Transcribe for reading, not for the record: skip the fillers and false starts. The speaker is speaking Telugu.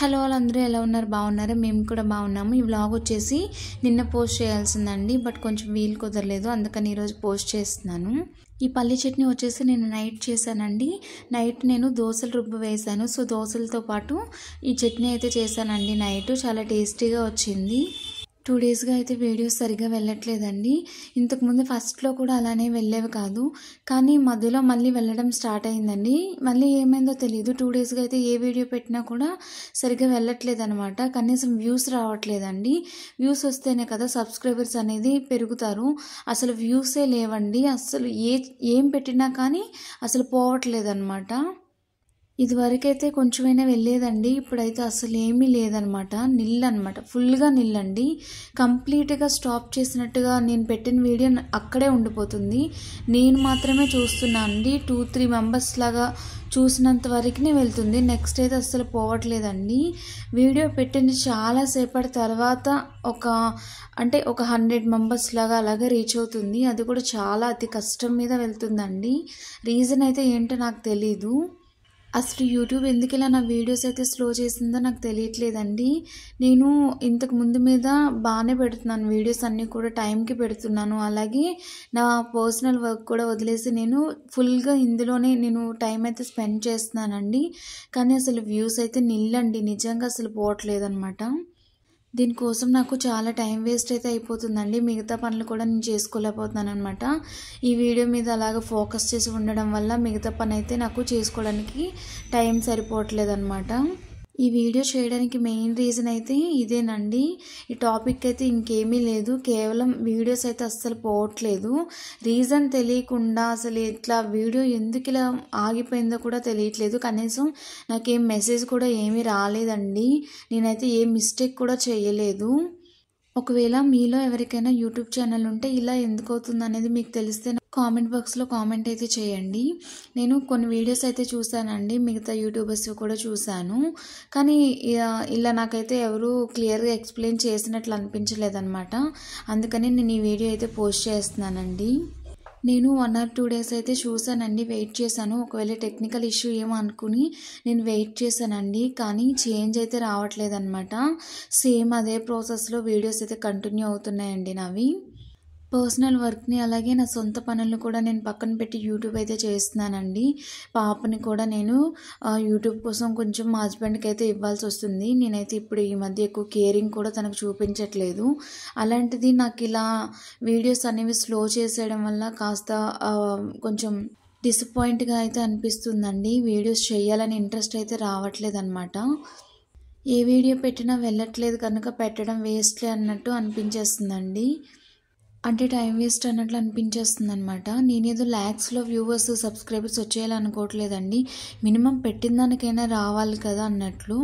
హలో వాళ్ళందరూ ఎలా ఉన్నారు? బాగున్నారా? మేము కూడా బాగున్నాము. ఈ వ్లాగ్ వచ్చేసి నిన్న పోస్ట్ చేయాల్సిందండి, బట్ కొంచెం వీలు కుదరలేదు, అందుకని ఈరోజు పోస్ట్ చేస్తున్నాను. ఈ పల్లి చట్నీ వచ్చేసి నేను నైట్ చేశానండి. నైట్ నేను దోశలు రుబ్బు వేశాను. సో దోశలతో పాటు ఈ చట్నీ అయితే చేశానండి. నైట్ చాలా టేస్టీగా వచ్చింది. 2 డేస్గా అయితే వీడియోస్ సరిగ్గా వెళ్ళట్లేదండి. ఇంతకుముందు ఫస్ట్లో కూడా అలానే వెళ్ళేవి కాదు, కానీ మధ్యలో మళ్ళీ వెళ్ళడం స్టార్ట్ అయిందండి. మళ్ళీ ఏమైందో తెలియదు. 2 డేస్గా అయితే ఏ వీడియో పెట్టినా కూడా సరిగ్గా వెళ్ళట్లేదు అనమాట. కనీసం వ్యూస్ రావట్లేదండి. వ్యూస్ వస్తేనే కదా సబ్స్క్రైబర్స్ అనేది పెరుగుతారు. అసలు వ్యూసే లేవండి. అసలు ఏం పెట్టినా కానీ అసలు పోవట్లేదు అనమాట. ఇదివరకైతే కొంచెమైనా వెళ్ళేదండి, ఇప్పుడైతే అసలు ఏమీ లేదనమాట. నిల్ అనమాట, ఫుల్గా నిల్లండి. కంప్లీట్గా స్టాప్ చేసినట్టుగా నేను పెట్టిన వీడియో అక్కడే ఉండిపోతుంది. నేను మాత్రమే చూస్తున్నాను అండి. 2-3 మెంబర్స్ లాగా చూసినంత వరకునే వెళ్తుంది. నెక్స్ట్ అయితే అస్సలు పోవట్లేదండి. వీడియో పెట్టింది చాలాసేపటి తర్వాత ఒక 100 మెంబర్స్ లాగా అలాగే రీచ్ అవుతుంది. అది కూడా చాలా అతి కష్టం మీద వెళ్తుందండి. రీజన్ అయితే ఏంటో నాకు తెలీదు. అసలు యూట్యూబ్ ఎందుకు ఇలా నా వీడియోస్ అయితే స్లో చేసిందో నాకు తెలియట్లేదండి. నేను ఇంతకు ముందు మీద బాగానే పెడుతున్నాను వీడియోస్ అన్నీ కూడా, టైంకి పెడుతున్నాను. అలాగే నా పర్సనల్ వర్క్ కూడా వదిలేసి నేను ఫుల్గా ఇందులోనే నేను టైం అయితే స్పెండ్ చేస్తున్నానండి. కానీ అసలు వ్యూస్ అయితే నిల్లండి, నిజంగా అసలు పోవట్లేదన్నమాట. దీనికోసం నాకు చాలా టైం వేస్ట్ అయితే అయిపోతుందండి. మిగతా పనులు కూడా నేను చేసుకోలేకపోతున్నాను అనమాట. ఈ వీడియో మీద అలాగ ఫోకస్ చేసి ఉండడం వల్ల మిగతా పని అయితే నాకు చేసుకోవడానికి టైం సరిపోవట్లేదు అనమాట. ఈ వీడియో చేయడానికి మెయిన్ రీజన్ అయితే ఇదేనండి. ఈ టాపిక్ అయితే ఇంకేమీ లేదు, కేవలం వీడియోస్ అయితే అస్సలు పోవట్లేదు. రీజన్ తెలియకుండా అసలు ఇట్లా వీడియో ఎందుకు ఇలా ఆగిపోయిందో కూడా తెలియట్లేదు. కనీసం నాకేం మెసేజ్ కూడా ఏమీ రాలేదండి. నేనైతే ఏ మిస్టేక్ కూడా చేయలేదు. ఒకవేళ మీలో ఎవరికైనా యూట్యూబ్ ఛానల్ ఉంటే ఇలా ఎందుకు అవుతుంది అనేది మీకు తెలిస్తే కామెంట్ బాక్స్లో కామెంట్ అయితే చేయండి. నేను కొన్ని వీడియోస్ అయితే చూశానండి, మిగతా యూట్యూబర్స్ కూడా చూశాను, కానీ ఇలా నాకైతే ఎవరు క్లియర్గా ఎక్స్ప్లెయిన్ చేసినట్లు అనిపించలేదన్నమాట. అందుకని నేను ఈ వీడియో అయితే పోస్ట్ చేస్తున్నానండి. నేను 1 or 2 డేస్ అయితే చూశానండి, వెయిట్ చేశాను. ఒకవేళ టెక్నికల్ ఇష్యూ ఏమో అనుకుని నేను వెయిట్ చేశానండి, కానీ చేంజ్ అయితే రావట్లేదు అనమాట. సేమ్ అదే ప్రాసెస్లో వీడియోస్ అయితే కంటిన్యూ అవుతున్నాయండి నావి. పర్సనల్ వర్క్ని అలాగే నా సొంత పనులను కూడా నేను పక్కన పెట్టి యూట్యూబ్ అయితే చేస్తున్నానండి. పాపని కూడా నేను యూట్యూబ్ కోసం కొంచెం మా హస్బెండ్కి అయితే ఇవ్వాల్సి వస్తుంది. నేనైతే ఇప్పుడు ఈ మధ్య ఎక్కువ కేరింగ్ కూడా తనకు చూపించట్లేదు. అలాంటిది నాకు ఇలా వీడియోస్ అనేవి స్లో చేసేయడం వల్ల కాస్త కొంచెం డిసప్పాయింట్గా అయితే అనిపిస్తుందండి. వీడియోస్ చేయాలని ఇంట్రెస్ట్ అయితే రావట్లేదు అనమాట. ఏ వీడియో పెట్టినా వెళ్ళట్లేదు కనుక పెట్టడం వేస్ట్లే అన్నట్టు అనిపించేస్తుందండి. అంటే టైం వేస్ట్ అన్నట్లు అనిపించేస్తుంది అనమాట. నేనేదో ల్యాక్స్లో వ్యూవర్స్ సబ్స్క్రైబర్స్ వచ్చేయాలనుకోవట్లేదండి. మినిమం పెట్టిన దానికైనా రావాలి కదా అన్నట్లు.